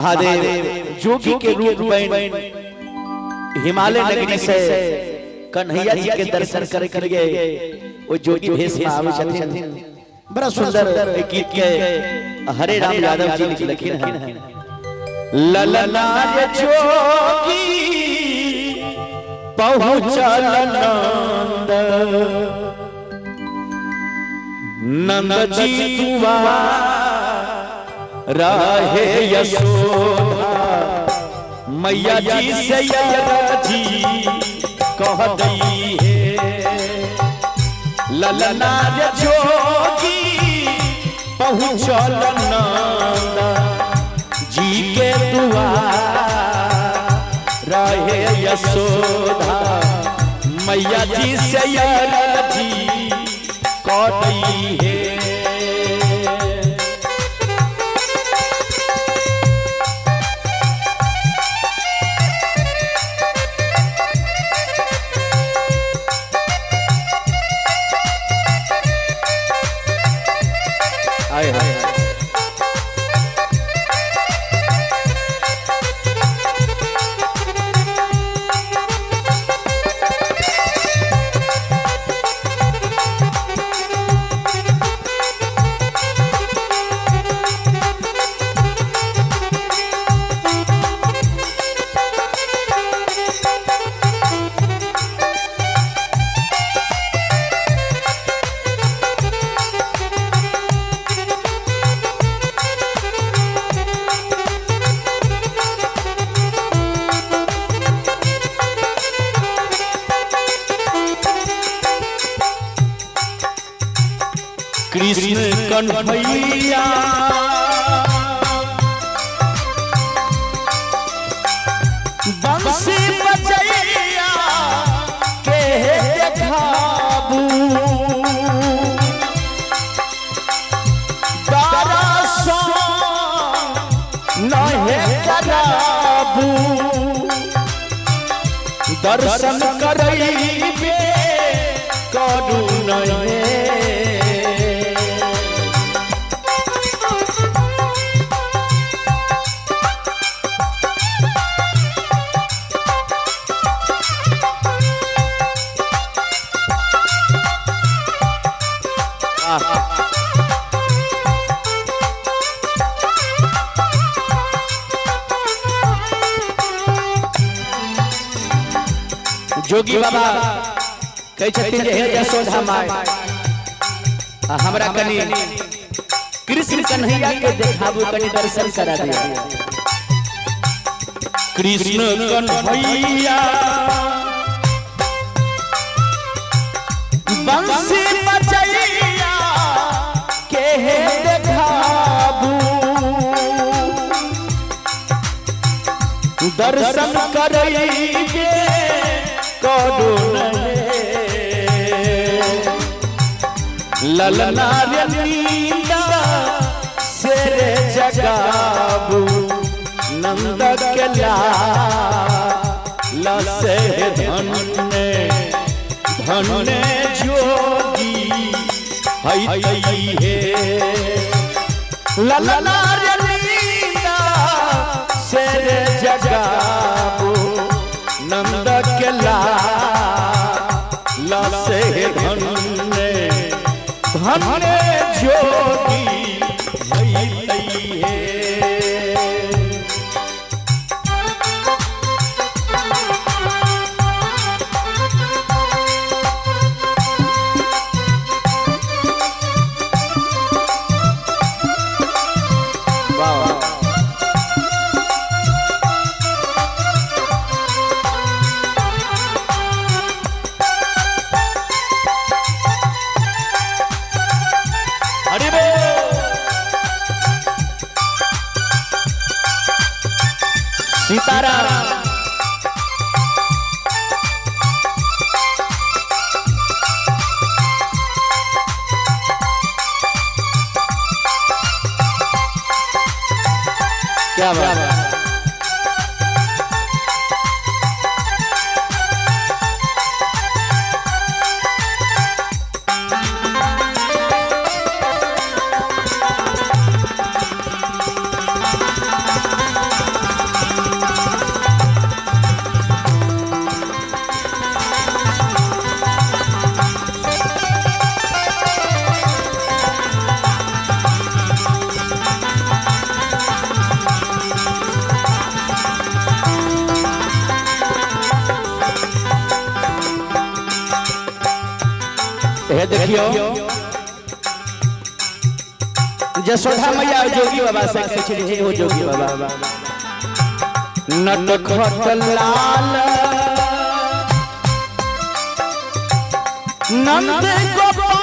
महादेव जोगी के रूप में हिमालय नगरी से कन्हैया जी के दर्शन कर गए। वो जोगी भेष में आवे छथिन। बड़ा सुंदर गीत के हरे राम यादव जी लिखिन है। ललना जोगी पहुंचल नंद नंद जी दुआ राहे यशोदा मैया जी से जी कह दई है। ललना जोगी पहुंचल नंद जी के दुआर राहे यशोदा मैया जी से जी कह दई है। कृष्ण कन्हैया बंसी बजैया के देखाबू दरसो नहे कराबू दर्शन करैबे करू नहे। जोगी बाबा कह छथिन जे हे यशोदा माय हमरा कनी कृष्ण कन्हैया के देखाबू कनी दर्शन करा दिया। कृष्ण कन्हैया बंसी बजैया के देखाबू दर्शन करैबे करू ललना नींदा से जगाबू नंद के लसे धन्य धन्य जोगी है। ललना नींदा से जगाबू नंद के लसे धन्य धन्य जोगी है। सीताराम क्या बात देखियो जसोधा मैया जोगी बाबा से कहे हे हो जोगी बाबा नटखट लाल नंद गोपाल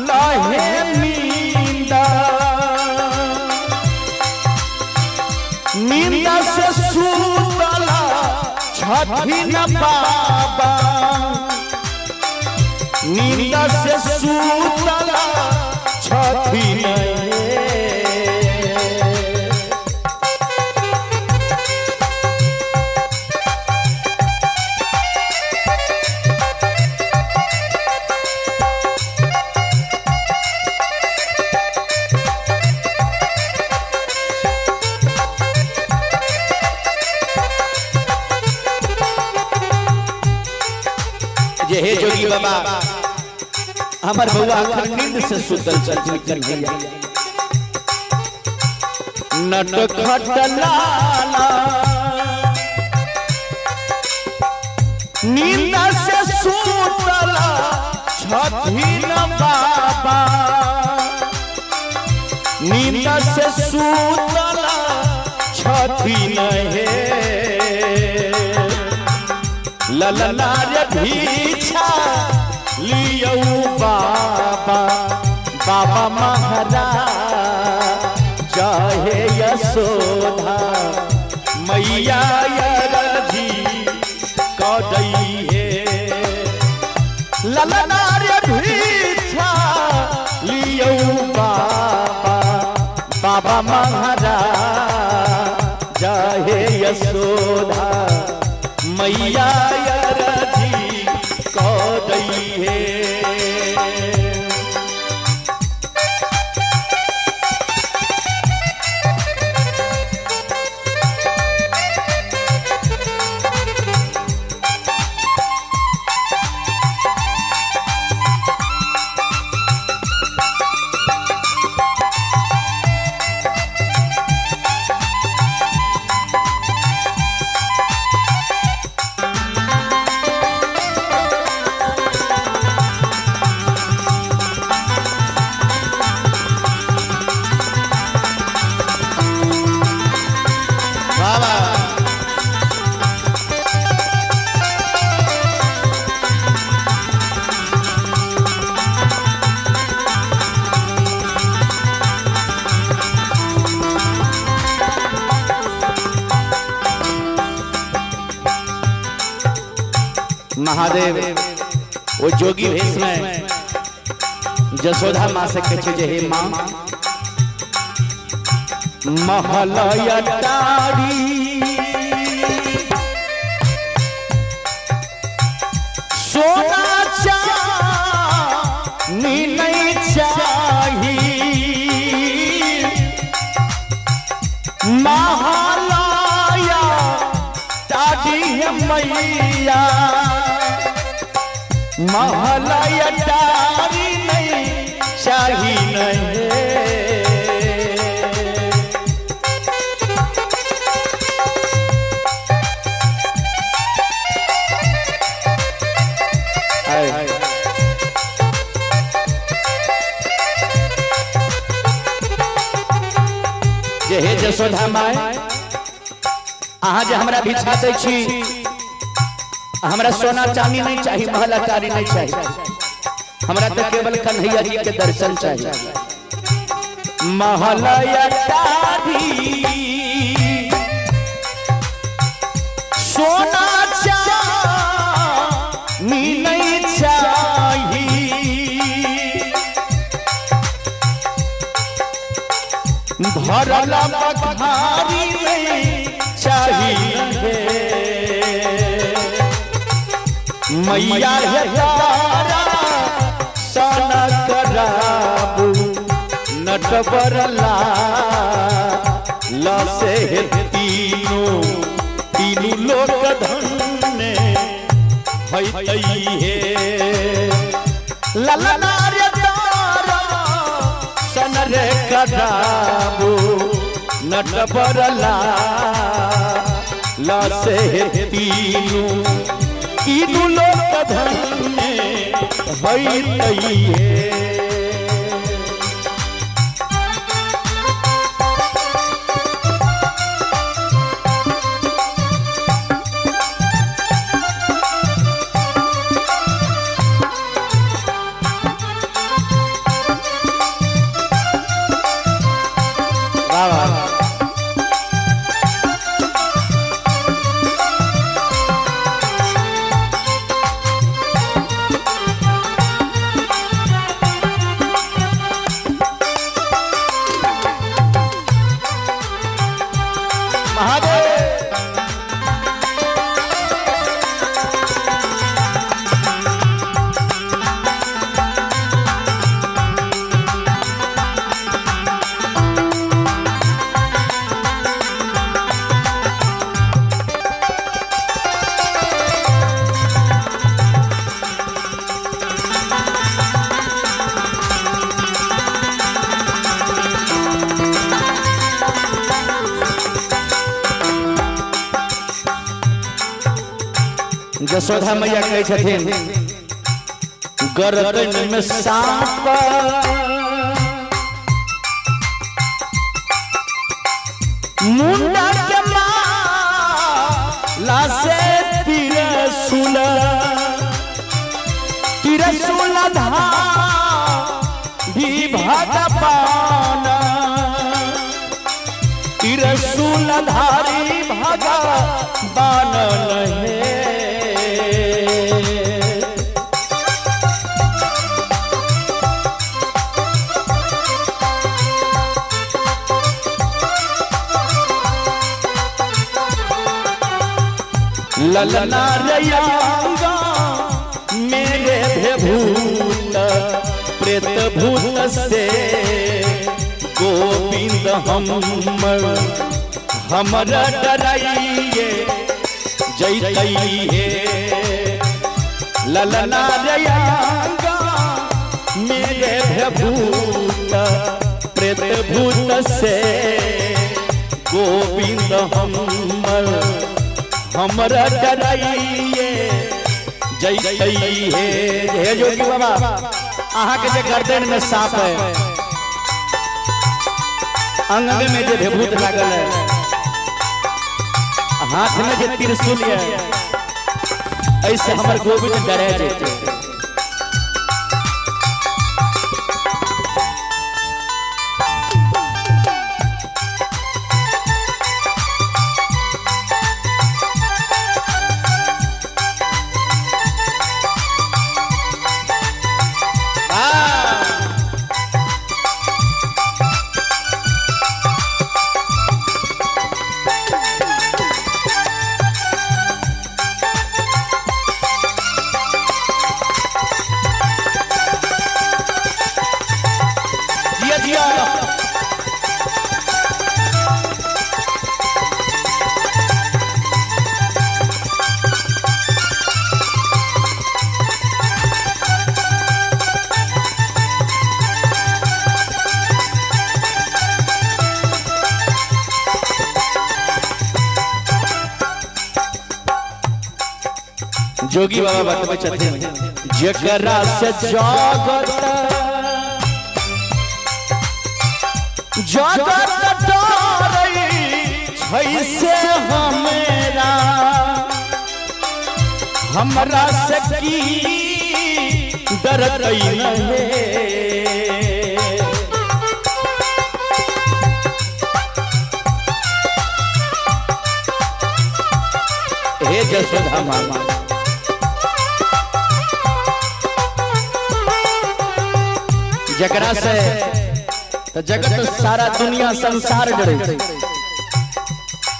लहे मींदा नींदा से सूतला छठी न बाबा नींदा से सूतला छठी न हे जोगी बाबा हमार बउआ नींद से सुतल चल कन्हैया नटखट लाला नींद से सुतल छठी न बाबा नींद से सुतल छठी न हे ललना रे भीछा लियो बाबा बाबा महाराज जहे यशोधा मैया यरजी कदई हे ललना रे भीछा लियो बाबा बाबा महाराज जहे यशोधा मैया यरजी कदई हे महादेव वो जोगी भेष में जसोधा माँ से कहे जे हे माँ महलया डारी सोना चांदी नहीं चाहिए महलया डारी है मैया महलया डारी नहीं चाहिए नहीं जे हे जसोधा माय अहाँ जे हमरा भिक्षा दै छी हमरा सोना चांदी नहीं चाहिए महल अटारी नहीं चाहिए हमरा तो केवल कन्हैया जी के दर्शन चाहिए महल अटारी सोना चांदी नहीं चाहिए भरला पखारी नहीं चाहिए मैया है तारा सना कराबू नटबरला लसे है तीनों लोक धन्य है ललना रे तारा सन रे कराबू नटबरला लसे है तीनों लोक धन्य है। यशोदा मैया कहे छथिन गर्दन में सांप मुंडा के माला से त्रिशूल धारी भगवान त्रिशूल धारी भगवान है। ललना रयांगा मेरे भूत प्रेत भूत से गोविंद हमरा डराइए जैतइए। ललना रयांगा मेरे भूत प्रेत भूत से गोविंद हमरा डराइए जैतइए। हे जोगी बाबा अहाँ के जे गर्दन में सांप है अंग में जे भूत लागल है हाथ में जे त्रिशूल है ऐसे हमर गोविंद डरे जेते। जोगी बाबा बतबै छथिन जेकरा से जगत डरै छै हमरा से की डरतै नहीं। हे यशोदा मामा जकरा से तो जगत सारा दुनिया संसार डरे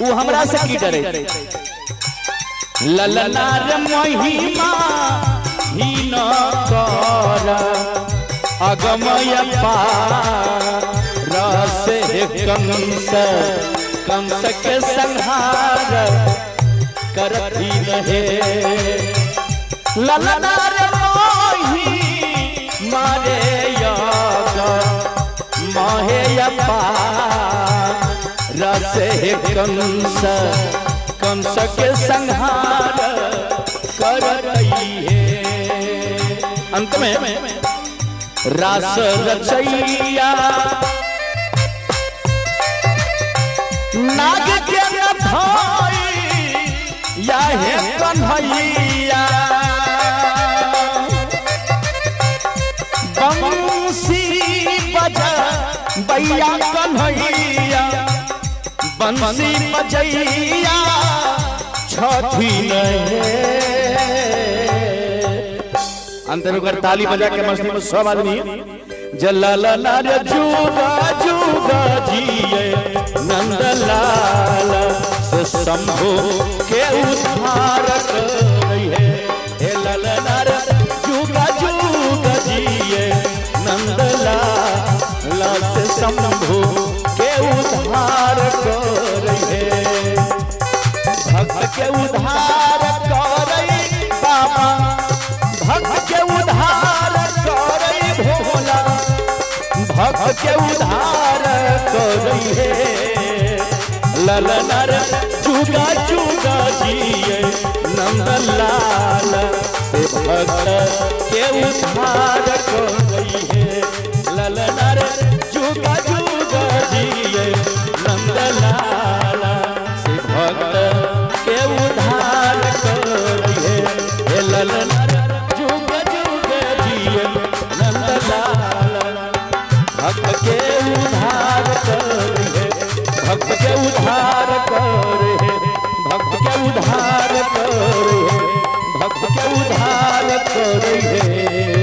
वो हमरा से की डरे। ललना रे महिमा ही न कर अगमय पार से कंस के संहार करती रहे। ललना रे मोही मारे माहे पार से कंस के संहार कर रही है। अंत में रास रचैया नाग के नथाई या है कन्हैया बंसी बजा बैया कन्हैया बंसी बजैया छठी अंतर ताली बजा के मस्ती में सब आदमी जलाल नार जुगा जुगा जिए नंदलाल से शंभु के उद्धार करे हे ललनार जुगा जुगा जिए नंदलाल से शंभु के उद्धार करे भक्त के उद्धार करे बाबा भक्त के उद्धार करे भोला भक्त के उद्धार करे ललनार जुगा जुगा जिए नंदलाल से भक्त के उद्धार करे ललनार जुगा जुगा जिए नंदलाल से भक्त के उद्धार करे ललनार जुगा जुगा जिए नंदलाल भक्त के उद्धार करे भक्त के उद्धार करे भक्त के उद्धार करे भक्त के उद्धार करे